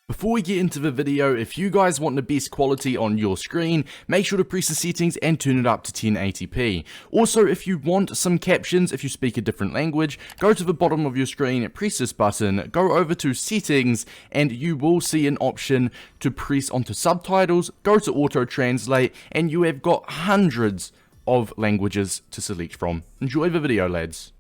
Before we get into the video, if you guys want the best quality on your screen, make sure to press the settings and turn it up to 1080p. Also, if you want some captions, if you speak a different language, go to the bottom of your screen, press this button, go over to settings, and you will see an option to press onto subtitles, go to auto translate, and you have got hundreds of languages to select from. Enjoy the video, lads.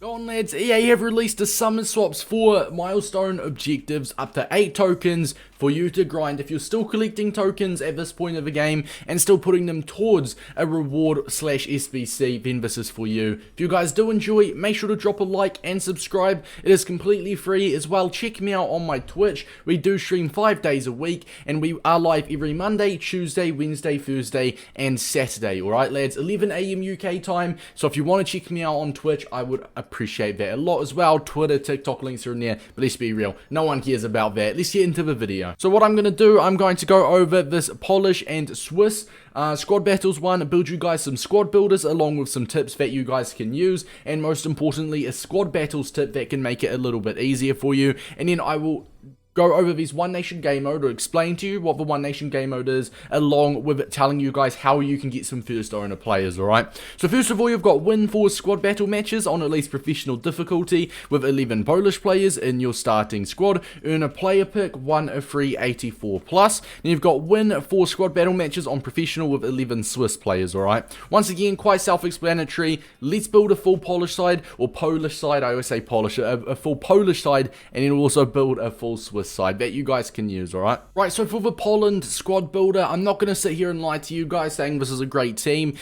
Go on, lads, EA have released a summon swaps for milestone objectives up to 8 tokens for you to grind if you're still collecting tokens at this point of the game and still putting them towards a reward slash SBC, then this is for you. If you guys do enjoy, make sure to drop a like and subscribe. It is completely free as well. Check me out on my Twitch. We do stream 5 days a week and we are live every Monday, Tuesday, Wednesday, Thursday and Saturday. Alright, lads, 11 AM UK time. So if you want to check me out on Twitch, I would appreciate that a lot as well. Twitter, TikTok links are in there, but let's be real, no one cares about that. Let's get into the video. So what I'm going to do, I'm going to go over this Polish and Swiss squad battles one, build you guys some squad builders along with some tips that you guys can use, and most importantly a squad battles tip that can make it a little bit easier for you, and then I will go over these One Nation Gamemode or explain to you what the One Nation Gamemode is, along with telling you guys how you can get some first owner players, alright? So first of all, you've got win 4 squad battle matches on at least professional difficulty with 11 Polish players in your starting squad. Earn a player pick, 1 of 384 plus. Then you've got win 4 squad battle matches on professional with 11 Swiss players, alright? Once again, quite self-explanatory. Let's build a full Polish side, or Polish side, I always say Polish, a full Polish side, and then also build a full Swiss side that you guys can use, alright? Right, so for the Poland squad builder, I'm not going to sit here and lie to you guys saying this is a great team,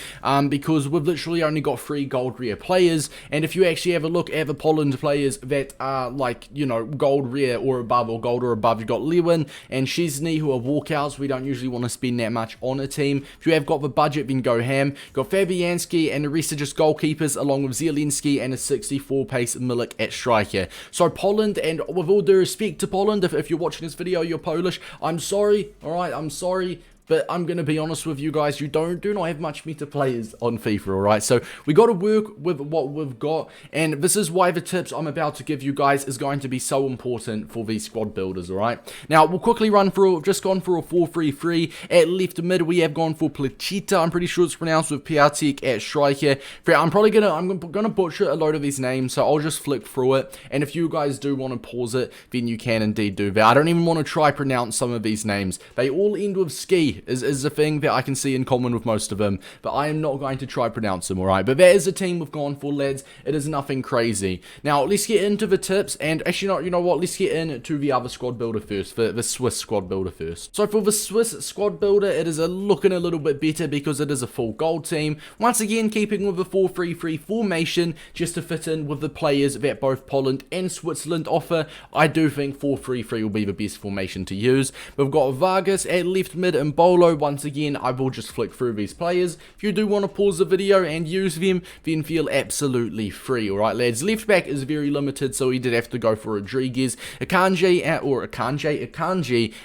because we've literally only got 3 gold rare players, and if you actually have a look at the Poland players that are like, you know, gold rare or above, or gold or above, you've got Lewin and Szczesny who are walkouts. We don't usually want to spend that much on a team. If you have got the budget, then go ham. You've got Fabianski and the rest are just goalkeepers, along with Zielinski and a 64 pace Milik at striker. So Poland, and with all due respect to Poland, if you're watching this video, you're Polish, I'm sorry, alright, I'm sorry, but I'm going to be honest with you guys, you do not have much meta players on FIFA, alright? So we got to work with what we've got, and this is why the tips I'm about to give you guys is going to be so important for these squad builders, alright? Now, we'll quickly run through, just gone for a 4-3-3. At left mid, we have gone for Plachita, I'm pretty sure it's pronounced, with Piatek at striker. I'm gonna butcher a load of these names, so I'll just flick through it, and if you guys do want to pause it, then you can indeed do that. I don't even want to try pronounce some of these names. They all end with ski. Is a thing that I can see in common with most of them, but I am not going to try pronounce them, alright? But that is a team we've gone for, lads. It is nothing crazy. Now, let's get into the tips, and actually, you know what? Let's get into the other squad builder first, the Swiss squad builder first. So for the Swiss squad builder, it is looking a little bit better because it is a full gold team. Once again, keeping with the 4-3-3 formation, just to fit in with the players that both Poland and Switzerland offer. I do think 4-3-3 will be the best formation to use. We've got Vargas at left mid and Bolo. Once again, I will just flick through these players. If you do want to pause the video and use them, then feel absolutely free, alright, lads? Left back is very limited, so he did have to go for Rodriguez. Akanji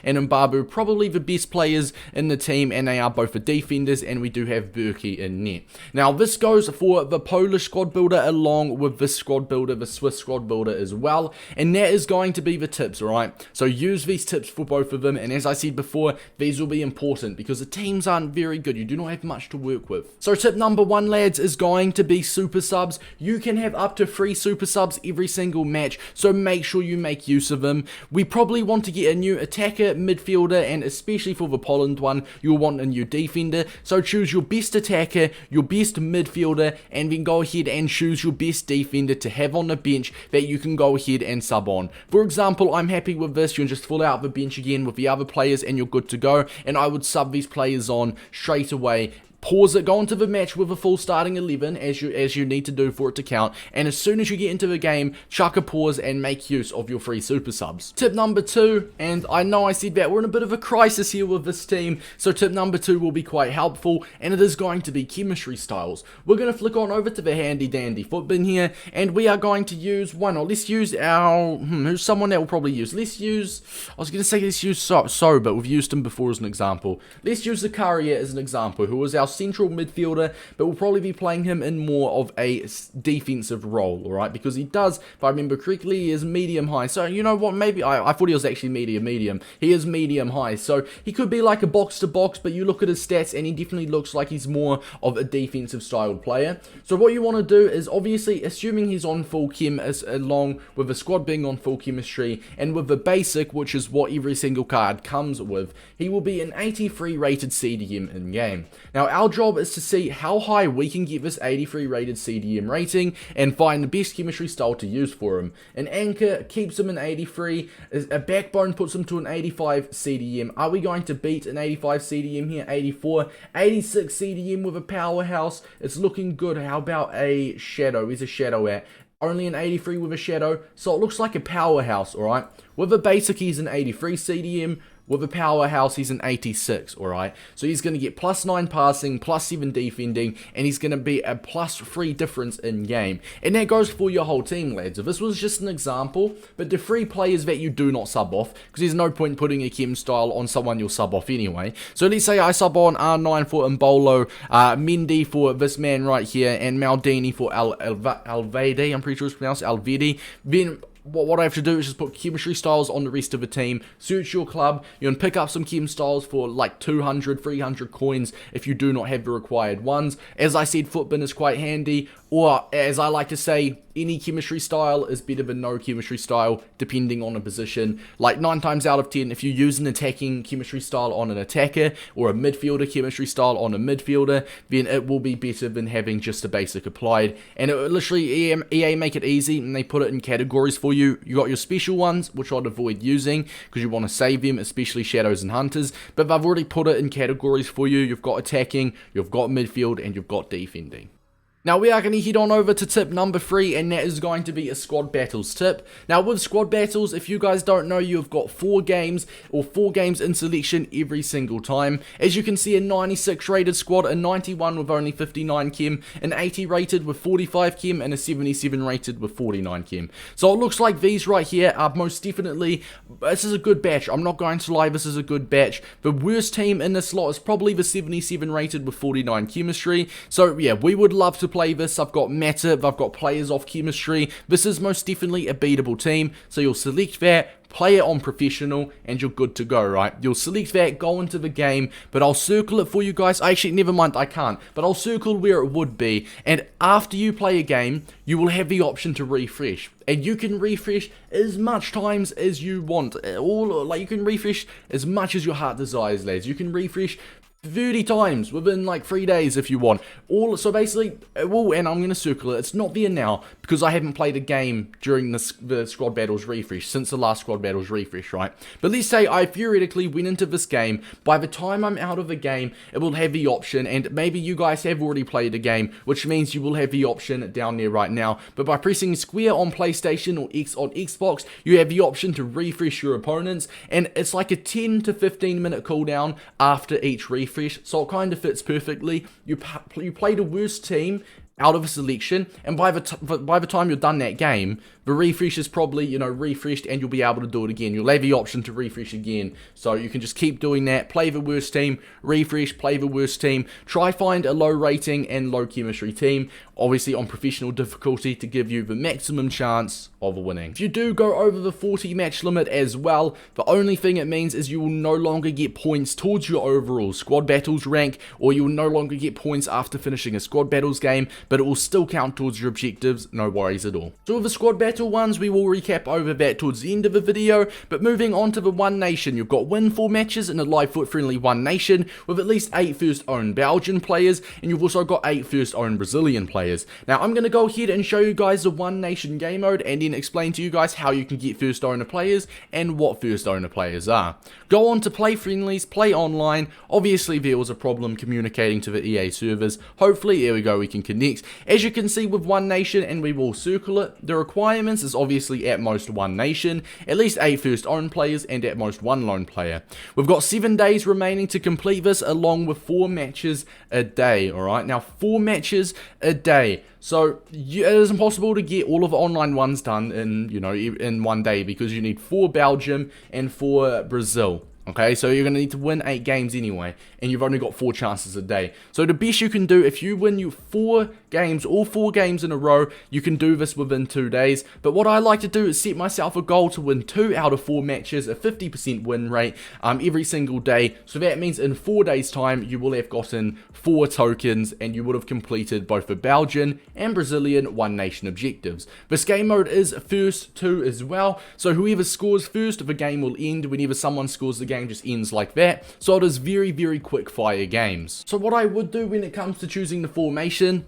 and Mbabu, probably the best players in the team, and they are both the defenders, and we do have Berkey in net. Now, this goes for the Polish squad builder along with this squad builder, the Swiss squad builder as well, and that is going to be the tips, alright? So use these tips for both of them, and as I said before, these will be important because the teams aren't very good. You do not have much to work with. So tip number 1, lads, is going to be super subs. You can have up to 3 super subs every single match, so make sure you make use of them. We probably want to get a new attacker, midfielder, and especially for the Poland one, you'll want a new defender. So choose your best attacker, your best midfielder, and then go ahead and choose your best defender to have on the bench that you can go ahead and sub on. For example, I'm happy with this. You can just fill out the bench again with the other players and you're good to go, and I would sub these players on straight away. Pause it, go into the match with a full starting 11 as you need to do for it to count, and as soon as you get into the game, chuck a pause and make use of your free super subs. Tip number 2, and I know I said that we're in a bit of a crisis here with this team, so tip number 2 will be quite helpful, and it is going to be chemistry styles. We're going to flick on over to the handy dandy foot bin here, and we are going to use let's use our, who's someone that we'll probably use, let's use So, but we've used him before as an example. Let's use Zakaria as an example, who was our central midfielder, but we'll probably be playing him in more of a defensive role, alright, because he does, if I remember correctly, he is medium high. So you know what, maybe I thought he was actually medium. He is medium high, so he could be like a box to box, but you look at his stats and he definitely looks like he's more of a defensive styled player. So what you want to do is, obviously, assuming he's on full chem, along with the squad being on full chemistry, and with the basic, which is what every single card comes with, he will be an 83 rated CDM in game. Now our job is to see how high we can get this 83 rated CDM rating and find the best chemistry style to use for him. An anchor keeps him an 83, a backbone puts him to an 85 CDM. Are we going to beat an 85 CDM here? 84, 86 CDM with a powerhouse. It's looking good. How about a shadow? Where's a shadow at? Only an 83 with a shadow, so it looks like a powerhouse, alright? With a basic, he's an 83 CDM. With a powerhouse, he's an 86, alright? So he's going to get +9 passing, +7 defending, and he's going to be a +3 difference in game. And that goes for your whole team, lads. If this was just an example, but the 3 players that you do not sub off, because there's no point putting a chem style on someone you'll sub off anyway. So let's say I sub on R9 for Mbolo, Mendy for this man right here, and Maldini for Alvedi, I'm pretty sure it's pronounced Alvedi. Then what I have to do is just put chemistry styles on the rest of the team, search your club, you can pick up some chem styles for like 200, 300 coins if you do not have the required ones. As I said, Footbin is quite handy, or as I like to say, any chemistry style is better than no chemistry style, depending on a position. Like 9 times out of 10, if you use an attacking chemistry style on an attacker, or a midfielder chemistry style on a midfielder, then it will be better than having just a basic applied. And it literally, EA make it easy, and they put it in categories for you. You got your special ones, which I'd avoid using, because you want to save them, especially shadows and hunters, but they've already put it in categories for you. You've got attacking, you've got midfield, and you've got defending. Now we are going to head on over to tip number 3, and that is going to be a squad battles tip. Now with squad battles, if you guys don't know, you've got 4 games in selection every single time. As you can see, a 96 rated squad, a 91 with only 59 chem, an 80 rated with 45 chem, and a 77 rated with 49 chem. So it looks like these right here are most definitely, this is a good batch. I'm not going to lie, this is a good batch. The worst team in this slot is probably the 77 rated with 49 chemistry. So yeah, we would love to play this. I've got Matip, I've got players off chemistry. This is most definitely a beatable team, so you'll select that, play it on professional, and you're good to go, right? You'll select that, go into the game, but I'll circle it for you guys. Actually, never mind, I can't, but I'll circle where it would be, and after you play a game, you will have the option to refresh, and you can refresh as much times as you want. You can refresh as much as your heart desires, lads. You can refresh 30 times within like 3 days if you want. So basically, and I'm going to circle it, it's not there now because I haven't played a game during the squad battles refresh, since the last squad battles refresh, right? But let's say I theoretically went into this game, by the time I'm out of the game, it will have the option, and maybe you guys have already played a game, which means you will have the option down there right now, but by pressing square on PlayStation or X on Xbox, you have the option to refresh your opponents, and it's like a 10 to 15 minute cooldown after each refresh, so it kind of fits perfectly. You play the worst team out of a selection, and by the time you're done that game, the refresh is probably, refreshed, and you'll be able to do it again. You'll have the option to refresh again, so you can just keep doing that. Play the worst team, refresh, play the worst team, try find a low rating and low chemistry team, obviously on professional difficulty, to give you the maximum chance of winning. If you do go over the 40 match limit as well, the only thing it means is you will no longer get points towards your overall squad battles rank, or you will no longer get points after finishing a squad battles game, but it will still count towards your objectives, no worries at all. So with the squad battle ones, we will recap over that towards the end of the video, but moving on to the One Nation, you've got win 4 matches in a live foot friendly One Nation with at least 8 first owned Belgian players, and you've also got 8 first owned Brazilian players. Now I'm going to go ahead and show you guys the One Nation game mode, and then explain to you guys how you can get first owner players and what first owner players are. Go on to play friendlies, play online. Obviously there was a problem communicating to the EA servers. Hopefully, here we go, we can connect. As you can see with One Nation, and we will circle it, the requirements is obviously at most 1 nation, at least 8 first owned players, and at most 1 lone player. We've got 7 days remaining to complete this, along with 4 matches a day, alright? Now 4 matches a day. So it is impossible to get all of the online ones done in, in 1 day, because you need 4 Belgium and 4 Brazil. Okay, so you're going to need to win 8 games anyway, and you've only got 4 chances a day. So the best you can do, if you win you 4 games, all 4 games in a row, you can do this within 2 days. But what I like to do is set myself a goal to win 2 out of 4 matches, a 50% win rate every single day. So that means in 4 days time, you will have gotten 4 tokens, and you would have completed both the Belgian and Brazilian One Nation objectives. This game mode is first to as well, so whoever scores first, the game will end. Whenever someone scores, the game just ends like that. So it is very, very quick fire games. So what I would do when it comes to choosing the formation,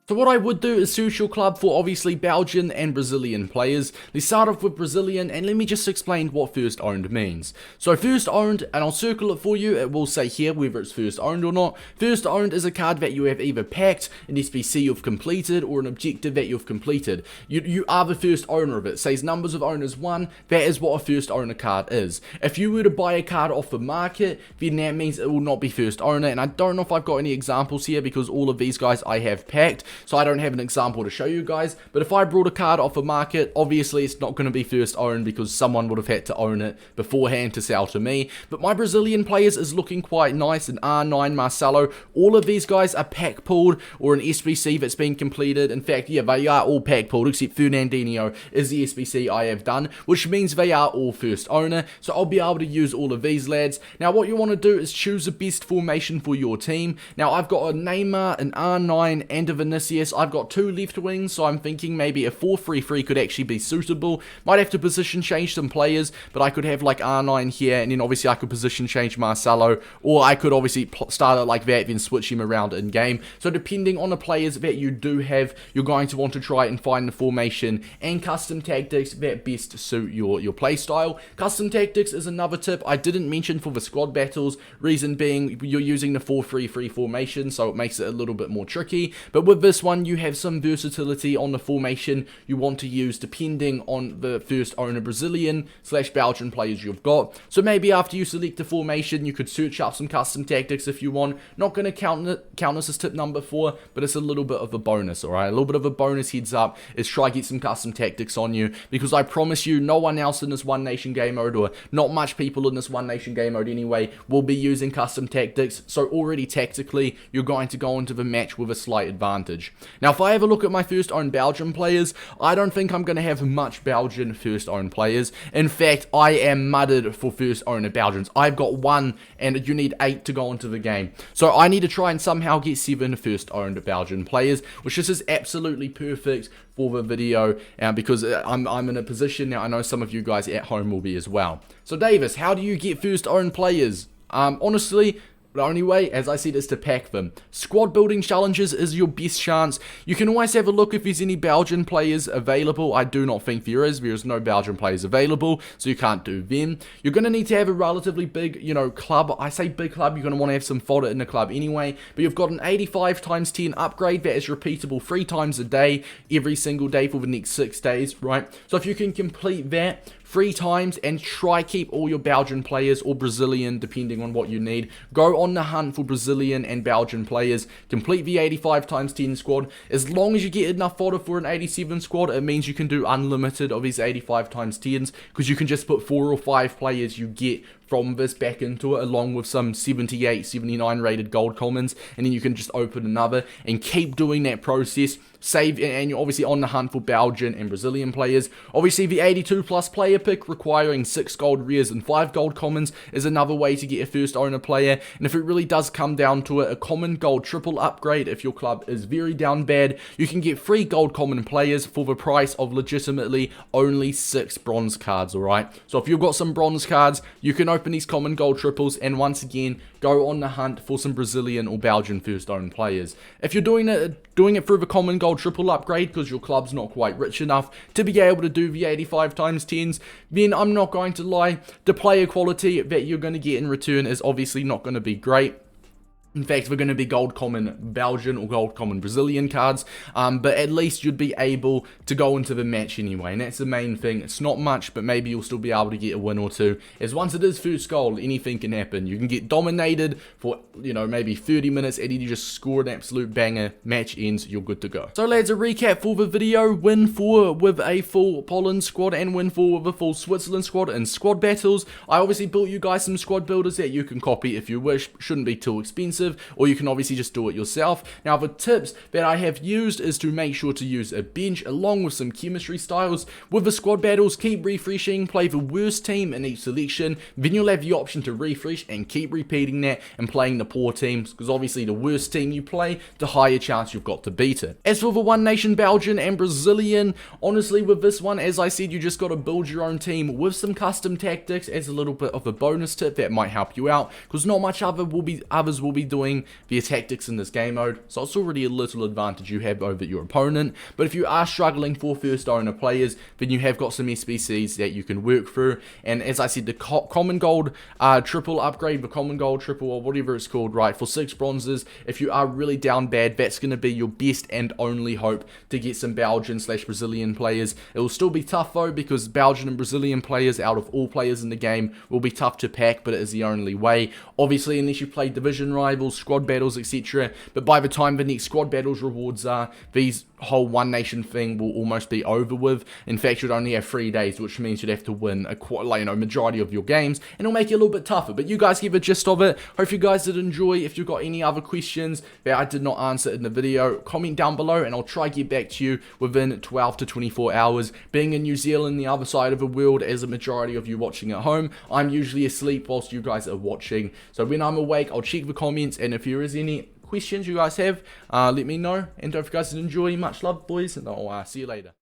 is suit your club for obviously Belgian and Brazilian players. Let's start off with Brazilian, and let me just explain what first owned means. So first owned, and I'll circle it for you, it will say here whether it's first owned or not. First owned is a card that you have either packed, an SBC you've completed, or an objective that you've completed. You are the first owner of it. It says numbers of owners 1, that is what a first owner card is. If you were to buy a card off the market, then that means it will not be first owner, and I don't know if I've got any examples here because all of these guys I have packed. So I don't have an example to show you guys, but if I brought a card off the market, obviously it's not going to be first owned because someone would have had to own it beforehand to sell to me. But my Brazilian players is looking quite nice, an R9 Marcelo. All of these guys are pack pulled or an SBC that's been completed. In fact, yeah, they are all pack pulled except Fernandinho is the SBC I have done, which means they are all first owner. So I'll be able to use all of these lads. Now what you want to do is choose the best formation for your team. Now I've got a Neymar, an R9 and a Vinicius. I've got 2 left wings, so I'm thinking maybe a 4-3-3 could actually be suitable. Might have to position change some players, but I could have like R9 here, and then obviously I could position change Marcelo, or I could obviously start it like that, then switch him around in game. So depending on the players that you do have, you're going to want to try and find the formation and custom tactics that best suit your play style. Custom tactics is another tip I didn't mention for the squad battles, reason being you're using the 4-3-3 formation, so it makes it a little bit more tricky. But with this one, you have some versatility on the formation you want to use depending on the first owner Brazilian / Belgian players you've got. So maybe after you select the formation, you could search up some custom tactics if you want. Not going to count this as tip number 4, but it's a little bit of a bonus, alright? A little bit of a bonus heads up is try get some custom tactics on you, because I promise you, no one else in this One Nation game mode, or not much people in this One Nation game mode anyway, will be using custom tactics. So already tactically, you're going to go into the match with a slight advantage. Now if I have a look at my first owned Belgian players, I don't think I'm going to have much Belgian first owned players. In fact, I am mudded for first owner Belgians. I've got 1, and you need 8 to go into the game. So I need to try and somehow get 7 first owned Belgian players, which this is absolutely perfect for the video, because I'm in a position now. I know some of you guys at home will be as well. So Davis, how do you get first owned players? Honestly, the only way, as I said, is to pack them. Squad building challenges is your best chance. You can always have a look if there's any Belgian players available. I do not think there is. There is no Belgian players available, so you can't do them. You're going to need to have a relatively big, club. I say big club, you're going to want to have some fodder in the club anyway. But you've got an 85x10 upgrade that is repeatable 3 times a day, every single day for the next 6 days, right? So if you can complete that 3 times and try keep all your Belgian players, or Brazilian, depending on what you need. Go on the hunt for Brazilian and Belgian players. Complete the 85x10 squad. As long as you get enough fodder for an 87 squad, it means you can do unlimited of these 85x10s, because you can just put 4 or 5 players you get from this back into it, along with some 78, 79 rated gold commons, and then you can just open another and keep doing that process. Save, and you're obviously on the hunt for Belgian and Brazilian players. Obviously the 82 plus player pick requiring 6 gold rares and 5 gold commons is another way to get a first owner player. And if it really does come down to it, a common gold triple upgrade, if your club is very down bad, you can get 3 gold common players for the price of legitimately only 6 bronze cards, alright? So if you've got some bronze cards, you can open these common gold triples, and once again, go on the hunt for some Brazilian or Belgian first owned players. If you're doing it through the common gold triple upgrade because your club's not quite rich enough to be able to do the 85x10s, then I'm not going to lie, the player quality that you're going to get in return is obviously not going to be great. In fact, we're going to be gold common Belgian or gold common Brazilian cards, but at least you'd be able to go into the match anyway, and that's the main thing. It's not much, but maybe you'll still be able to get a win or two, as once it is first gold, anything can happen. You can get dominated for, you know, maybe 30 minutes, and then you just score an absolute banger, match ends, you're good to go. So lads, a recap for the video: win 4 with a full Poland squad, and win 4 with a full Switzerland squad in squad battles. I obviously built you guys some squad builders that you can copy if you wish, shouldn't be too expensive, or you can obviously just do it yourself. Now, the tips that I have used is to make sure to use a bench along with some chemistry styles. With the squad battles, keep refreshing, play the worst team in each selection, then you'll have the option to refresh and keep repeating that and playing the poor teams, because obviously the worse team you play, the higher chance you've got to beat it. As for the One Nation Belgian and Brazilian, honestly with this one, as I said, you just got to build your own team with some custom tactics as a little bit of a bonus tip that might help you out, because not much others will be doing via tactics in this game mode, so it's already a little advantage you have over your opponent. But if you are struggling for first owner players, then you have got some SBCs that you can work through. And as I said, the common gold triple upgrade, the common gold triple or whatever it's called, right, for 6 bronzes, if you are really down bad, that's going to be your best and only hope to get some Belgian / Brazilian players. It will still be tough though, because Belgian and Brazilian players out of all players in the game will be tough to pack, but it is the only way, obviously, unless you play division rivals, squad battles, etc. But by the time the next squad battles rewards are, these whole One Nation thing will almost be over with. In fact, you'd only have 3 days, which means you'd have to win a majority of your games, and it'll make it a little bit tougher. But you guys get the gist of it. Hope you guys did enjoy. If you've got any other questions that I did not answer in the video, comment down below and I'll try to get back to you within 12 to 24 hours. Being in New Zealand, the other side of the world, as a majority of you watching at home, I'm usually asleep whilst you guys are watching. So when I'm awake, I'll check the comments, and if there is any questions you guys have, let me know. And don't forget to enjoy. Much love, boys, and I'll see you later.